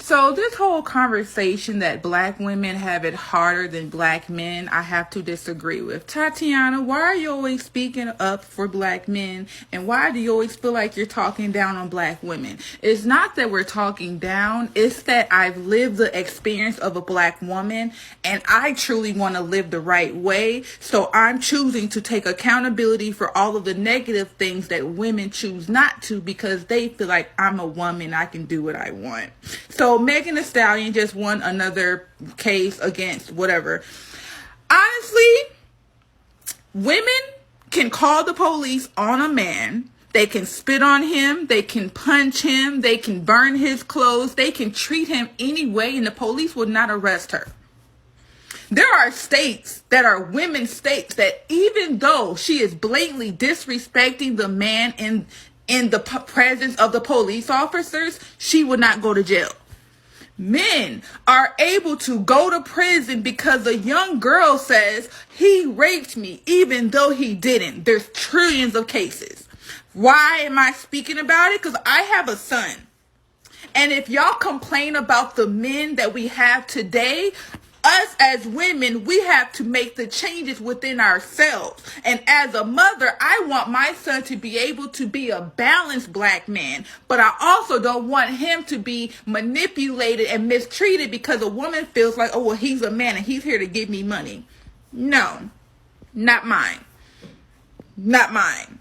So this whole conversation that black women have it harder than black men, I have to disagree with. Tatiana, why are you always speaking up for black men? And why do you always feel like you're talking down on black women? It's not that we're talking down. It's that I've lived the experience of a black woman and I truly want to live the right way. So I'm choosing to take accountability for all of the negative things that women choose not to because they feel like I'm a woman, I can do what I want. So Megan Thee Stallion just won another case against whatever. Honestly, women can call the police on a man. They can spit on him. They can punch him. They can burn his clothes. They can treat him any way, and the police would not arrest her. There are states that are women's states that even though she is blatantly disrespecting the man in the presence of the police officers, she would not go to jail. Men are able to go to prison because a young girl says he raped me even though he didn't. There's trillions of cases. Why am I speaking about it? Because I have a son. And if y'all complain about the men that we have today, us as women, we have to make the changes within ourselves. And as a mother, I want my son to be able to be a balanced black man, but I also don't want him to be manipulated and mistreated because a woman feels like, oh, well, he's a man and he's here to give me money. No, not mine. Not mine.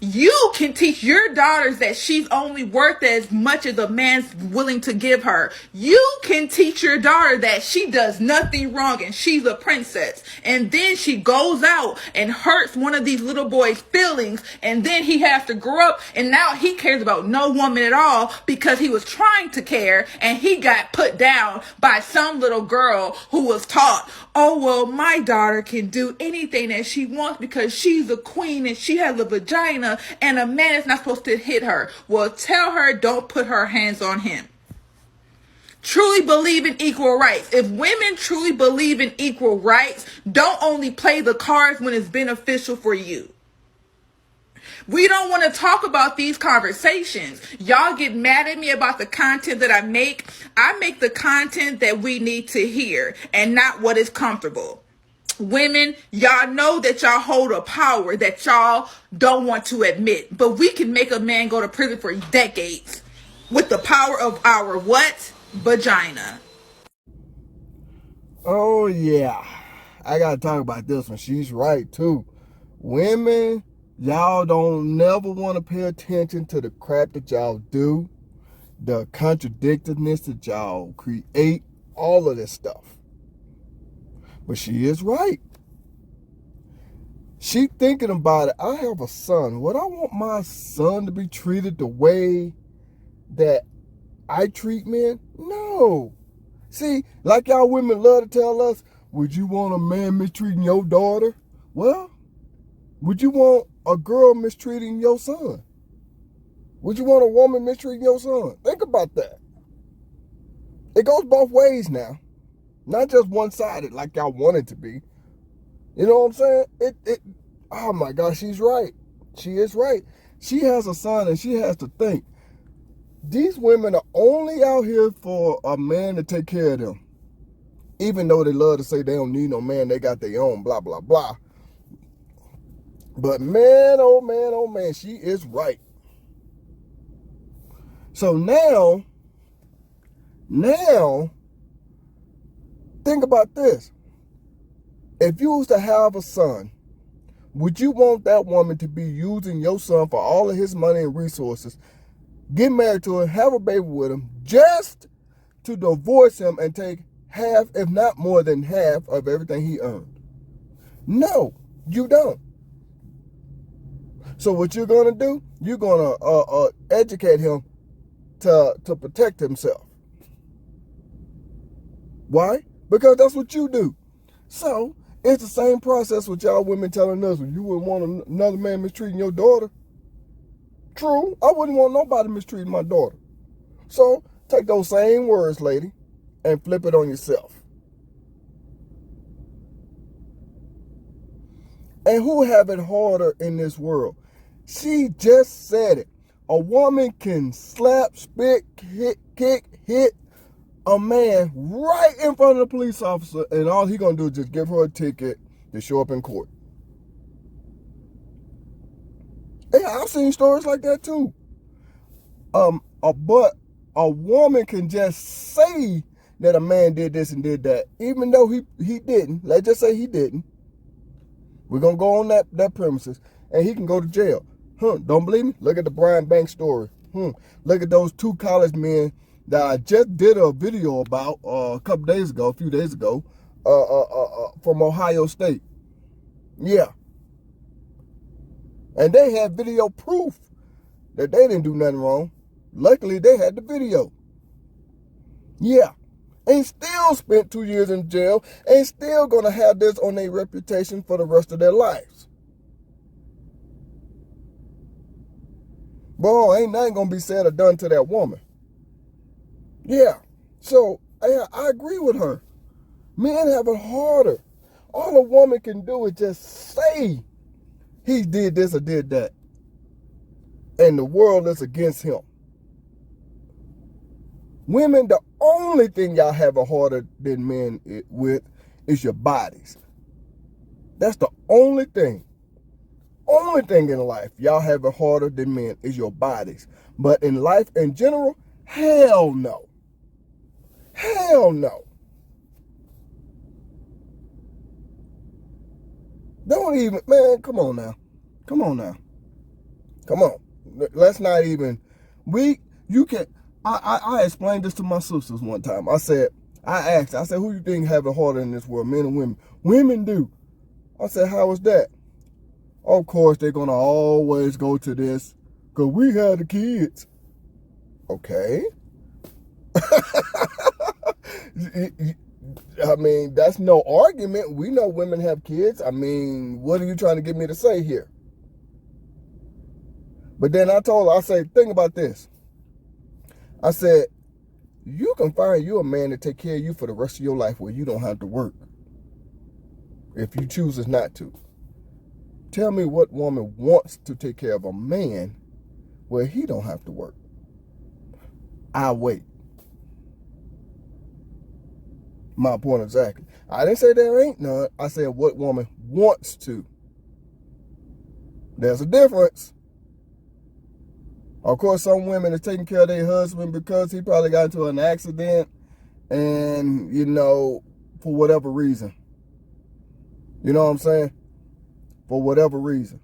You can teach your daughters that she's only worth as much as a man's willing to give her. You can teach your daughter that she does nothing wrong and she's a princess. And then she goes out and hurts one of these little boys' feelings. And then he has to grow up and now he cares about no woman at all because he was trying to care and he got put down by some little girl who was taught, oh, well, my daughter can do anything that she wants because she's a queen and she has a vagina and a man is not supposed to hit her. Well, tell her don't put her hands on him. Truly believe in equal rights. If women truly believe in equal rights, don't only play the cards when it's beneficial for you. We don't want to talk about these conversations. Y'all get mad at me about the content that I make. I make the content that we need to hear and not what is comfortable. Women, y'all know that y'all hold a power that y'all don't want to admit. But we can make a man go to prison for decades with the power of our what? Vagina. Oh, yeah. I got to talk about this one. She's right, too. Women, y'all don't never want to pay attention to the crap that y'all do, the contradictiveness that y'all create, all of this stuff. But she is right. She thinking about it. I have a son. Would I want my son to be treated the way that I treat men? No. See, like y'all women love to tell us, would you want a man mistreating your daughter? Well, would you want a girl mistreating your son? Would you want a woman mistreating your son? Think about that. It goes both ways now. Not just one-sided like y'all want it to be. You know what I'm saying? Oh my gosh, she's right. She is right. She has a son and she has to think. These women are only out here for a man to take care of them. Even though they love to say they don't need no man, they got their own, blah, blah, blah. But man, oh man, she is right. So now, think about this. If you was to have a son, would you want that woman to be using your son for all of his money and resources, get married to him, have a baby with him, just to divorce him and take half, if not more than half, of everything he earned? No, you don't. So what you're going to do, you're going to educate him to protect himself. Why? Because that's what you do. So it's the same process with y'all women telling us, you wouldn't want another man mistreating your daughter. True, I wouldn't want nobody mistreating my daughter. So take those same words, lady, and flip it on yourself. And who have it harder in this world? She just said it. A woman can slap, spit, kick, hit, a man right in front of the police officer, and all he gonna do is just give her a ticket to show up in court. Yeah, I've seen stories like that too. But a woman can just say that a man did this and did that, even though he didn't. Let's just say he didn't. We're gonna go on that premises, and he can go to jail. Don't believe me? Look at the Brian Banks story. Look at those two college men that I just did a video about a few days ago, from Ohio State. Yeah. And they had video proof that they didn't do nothing wrong. Luckily, they had the video. Yeah. And still spent 2 years in jail, and still going to have this on their reputation for the rest of their lives. Boy, ain't nothing going to be said or done to that woman. Yeah. So, I agree with her. Men have it harder. All a woman can do is just say he did this or did that, and the world is against him. Women, the only thing y'all have it harder than men with is your bodies. That's the only thing. Only thing in life y'all have it harder than men is your bodies. But in life in general, hell no. Hell no. Don't even, man, come on now. Come on now. Come on. Let's not even, you can, I explained this to my sisters one time. I said, who you think have it harder in this world, men and women? Women do. I said, how is that? Of course, they're going to always go to this, because we had the kids. Okay. I mean, that's no argument. We know women have kids. I mean, what are you trying to get me to say here? But then I told her, I said, think about this. I said, you can find you a man to take care of you for the rest of your life where you don't have to work, if you chooses not to. Tell me what woman wants to take care of a man where he don't have to work. I'll wait. My point exactly. I didn't say there ain't none. I said what woman wants to. There's a difference. Of course, some women are taking care of their husband because he probably got into an accident and, for whatever reason. You know what I'm saying? For whatever reason.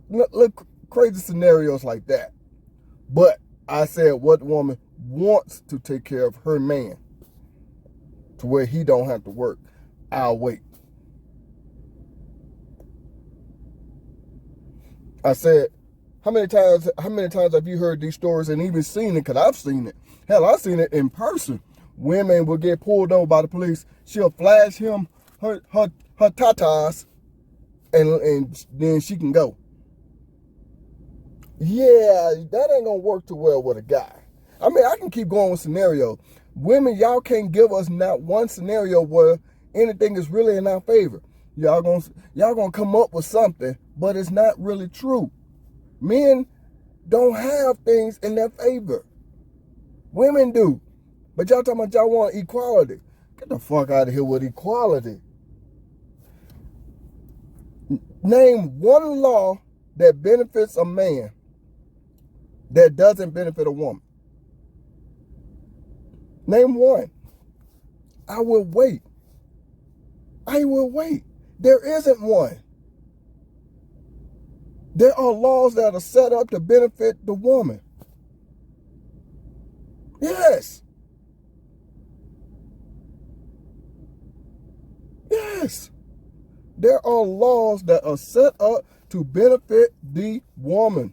Look, crazy scenarios like that. But I said what woman wants to take care of her man to where he don't have to work. I'll wait. I said, how many times have you heard these stories and even seen it? Because I've seen it. Hell, I've seen it in person. Women will get pulled over by the police. She'll flash him her tatas, and then she can go. Yeah, that ain't gonna work too well with a guy. I mean, I can keep going with scenarios. Women, y'all can't give us not one scenario where anything is really in our favor. Y'all gonna come up with something, but it's not really true. Men don't have things in their favor. Women do. But y'all talking about y'all want equality. Get the fuck out of here with equality. Name one law that benefits a man that doesn't benefit a woman. Name one. I will wait. I will wait. There isn't one. There are laws that are set up to benefit the woman. Yes. Yes. There are laws that are set up to benefit the woman.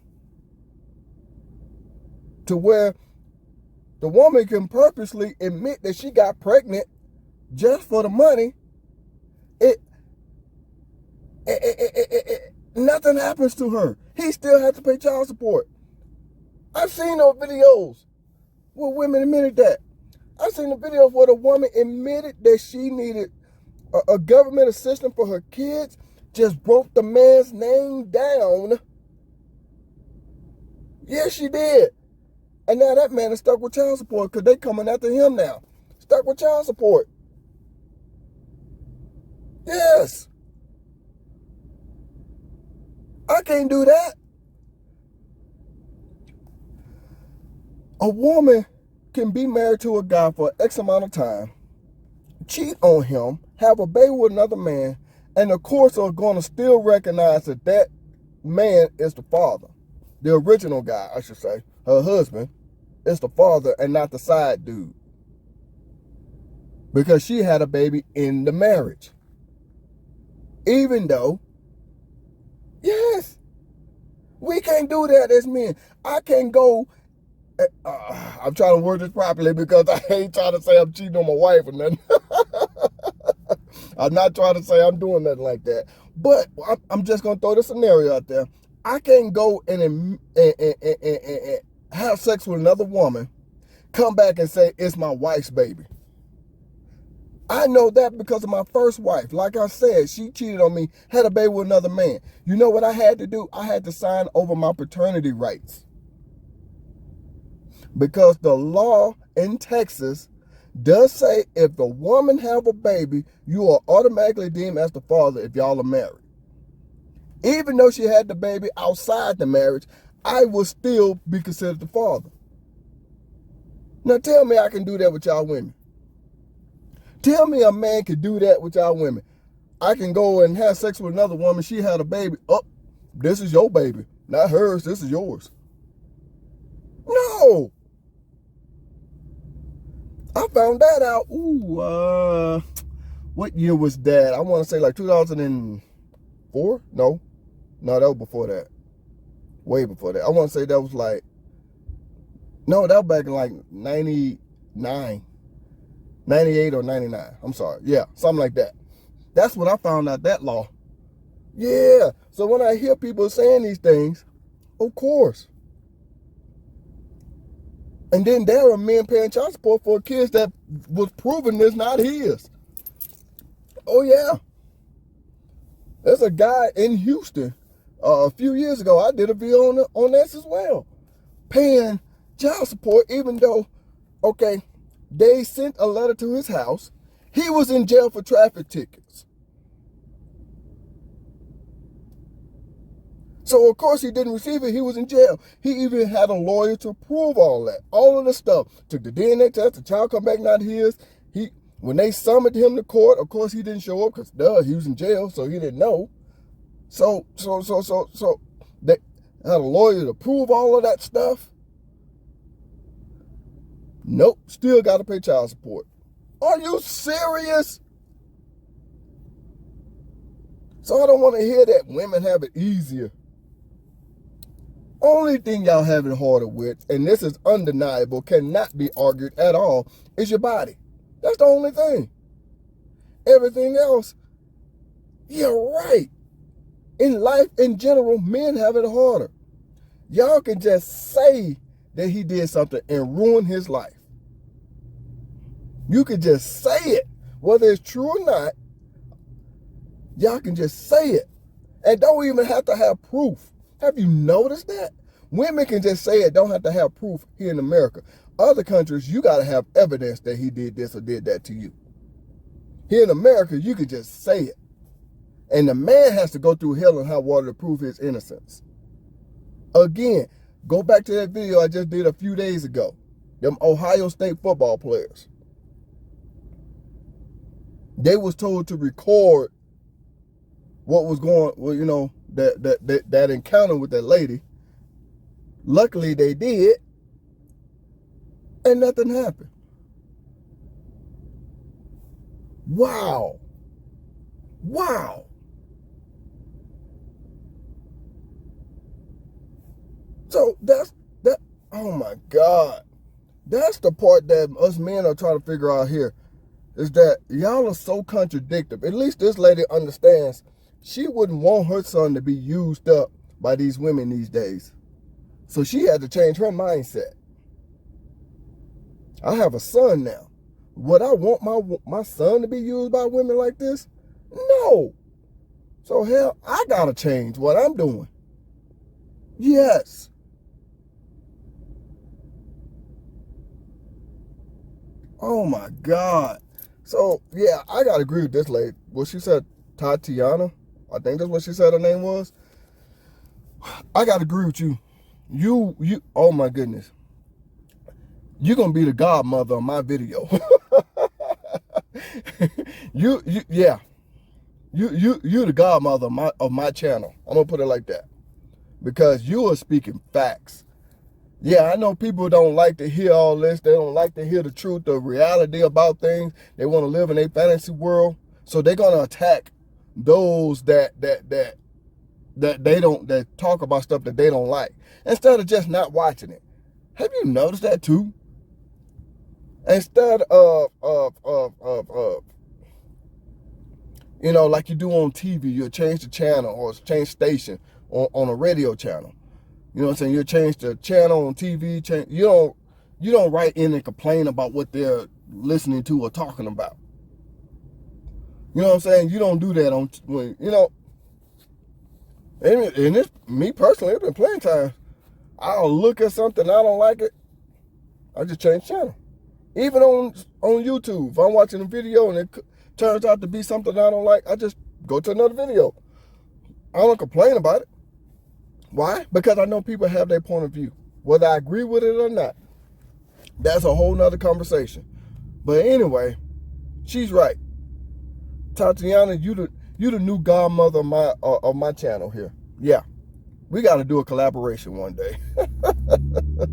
To where the woman can purposely admit that she got pregnant just for the money. Nothing happens to her. He still has to pay child support. I've seen those videos where women admitted that. I've seen the videos where the woman admitted that she needed a government assistance for her kids, just broke the man's name down. Yes, she did. And now that man is stuck with child support because they coming after him now. Stuck with child support. Yes. I can't do that. A woman can be married to a guy for X amount of time, cheat on him, have a baby with another man, and the courts are going to still recognize that that man is the father. The original guy, I should say, her husband, is the father and not the side dude. Because she had a baby in the marriage. Even though, yes, we can't do that as men. I can't go, I'm trying to word this properly because I ain't trying to say I'm cheating on my wife or nothing. I'm not trying to say I'm doing nothing like that. But I'm just going to throw the scenario out there. I can't go and have sex with another woman, come back and say, it's my wife's baby. I know that because of my first wife. Like I said, she cheated on me, had a baby with another man. You know what I had to do? I had to sign over my paternity rights. Because the law in Texas does say if the woman have a baby, you are automatically deemed as the father if y'all are married. Even though she had the baby outside the marriage, I will still be considered the father. Now tell me I can do that with y'all women. Tell me a man can do that with y'all women. I can go and have sex with another woman. She had a baby. Oh, this is your baby. Not hers. This is yours. No. I found that out. Ooh, what year was that? I want to say like 2004? No, that was before that. Way before that. I want to say that was like, no, that was back in like 99. 98 or 99. I'm sorry. Yeah, something like that. That's when I found out that law. Yeah. So when I hear people saying these things, of course. And then there are men paying child support for kids that was proven is not his. Oh, yeah. There's a guy in Houston a few years ago. I did a video on this as well. Paying child support even though, okay, they sent a letter to his house. He was in jail for traffic tickets. So, of course, he didn't receive it. He was in jail. He even had a lawyer to prove all that. All of the stuff. Took the DNA test. The child come back not his. When they summoned him to court, of course, he didn't show up because, he was in jail, so he didn't know. So they had a lawyer to prove all of that stuff. Nope, still got to pay child support. Are you serious? So I don't want to hear that women have it easier. Only thing y'all have it harder with, and this is undeniable, cannot be argued at all, is your body. That's the only thing. Everything else, you're right. In life, in general, men have it harder. Y'all can just say that he did something and ruin his life. You can just say it, whether it's true or not. Y'all can just say it and don't even have to have proof. Have you noticed that? Women can just say it, don't have to have proof here in America. Other countries, you got to have evidence that he did this or did that to you. Here in America, you can just say it. And the man has to go through hell and high water to prove his innocence. Again, go back to that video I just did a few days ago. Them Ohio State football players. They was told to record what was going, well, you know, that encounter with that lady. Luckily they did, and nothing happened. Wow. So that's that. Oh my God. That's the part that us men are trying to figure out here. Is that y'all are so contradictory. At least this lady understands she wouldn't want her son to be used up by these women these days. So she had to change her mindset. I have a son now. Would I want my son to be used by women like this? No. So hell, I gotta change what I'm doing. Yes. Oh my God. So yeah, I gotta agree with this lady. What she said, Tatiana, I think that's what she said her name was. I gotta agree with you. You, oh my goodness. You're gonna be the godmother of my video. Yeah. You the godmother of my channel. I'm gonna put it like that. Because you are speaking facts. Yeah, I know people don't like to hear all this. They don't like to hear the truth, the reality about things. They want to live in a fantasy world. So they're gonna attack those that talk about stuff that they don't like. Instead of just not watching it. Have you noticed that too? Instead of you know, like you do on TV, you'll change the channel or change station on a radio channel. You know what I'm saying? You'll change the channel on TV. You don't write in and complain about what they're listening to or talking about. You know what I'm saying? You don't do that you know. And it's me personally. It's been plenty times. I'll look at something, I don't like it, I just change channel. Even on YouTube, if I'm watching a video and it turns out to be something I don't like, I just go to another video. I don't complain about it. Why? Because I know people have their point of view. Whether I agree with it or not, that's a whole nother conversation. But anyway, she's right. Tatiana, you the new godmother of my channel here. Yeah. We got to do a collaboration one day.